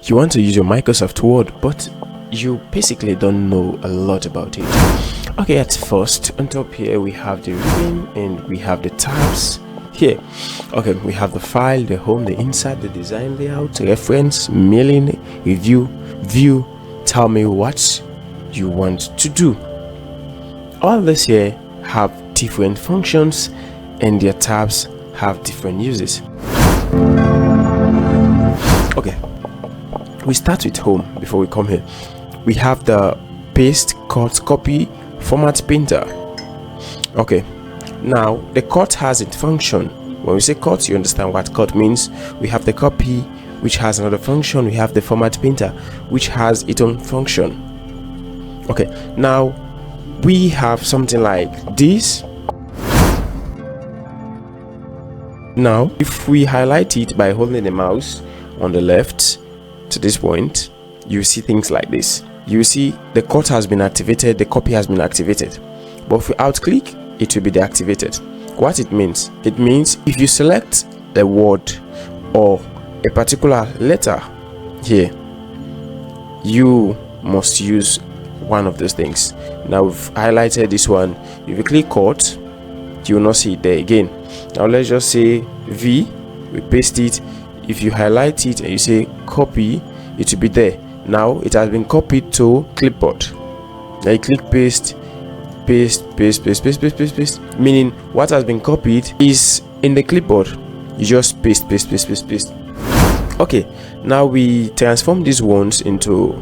you want to use your Microsoft Word, but you basically don't know a lot about it. Okay, at first, on top here we have the ribbon and we have the tabs here. Okay, we have the file, the home, the insert, the design layout, reference, mailing, review, view, tell me what you want to do. All this here have different functions and their tabs have different uses. Okay, we start with home before we come here. We have the paste, cut, copy, format painter. Okay, now the cut has its function. When we say cut, you understand what cut means. We have the copy, which has another function. We have the format painter, which has its own function. Okay, now we have something like this. Now if we highlight it by holding the mouse on the left to this point, you see things like this. You see the cut has been activated, the copy has been activated, but if we out click, it will be deactivated. What it means if you select a word or a particular letter here, you must use one of those things. Now we've highlighted this one. If you click cut, you will not see it there again. Now let's just say V, we paste it. If you highlight it and you say copy, it will be there. Now it has been copied to clipboard. Now you click paste, paste, paste, paste, paste, paste, paste, paste, meaning what has been copied is in the clipboard. You just paste, paste, paste, paste, paste. Okay, now we transform these ones into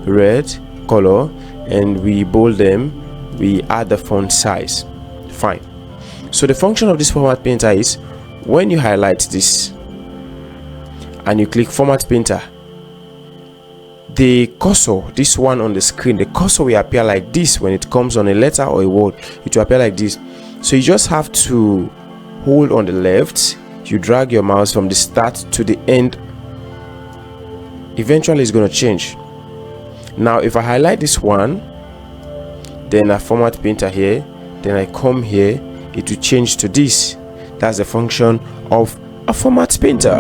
red color and we bold them. We add the font size. Fine. So the function of this format painter is when you highlight this and you click format painter, the cursor, this one on the screen, the cursor will appear like this. When it comes on a letter or a word, it will appear like this. So you just have to hold on the left, you drag your mouse from the start to the end. Eventually it's going to change. Now if I highlight this one, then I format painter here, then I come here, it will change to this. That's the function of a format painter.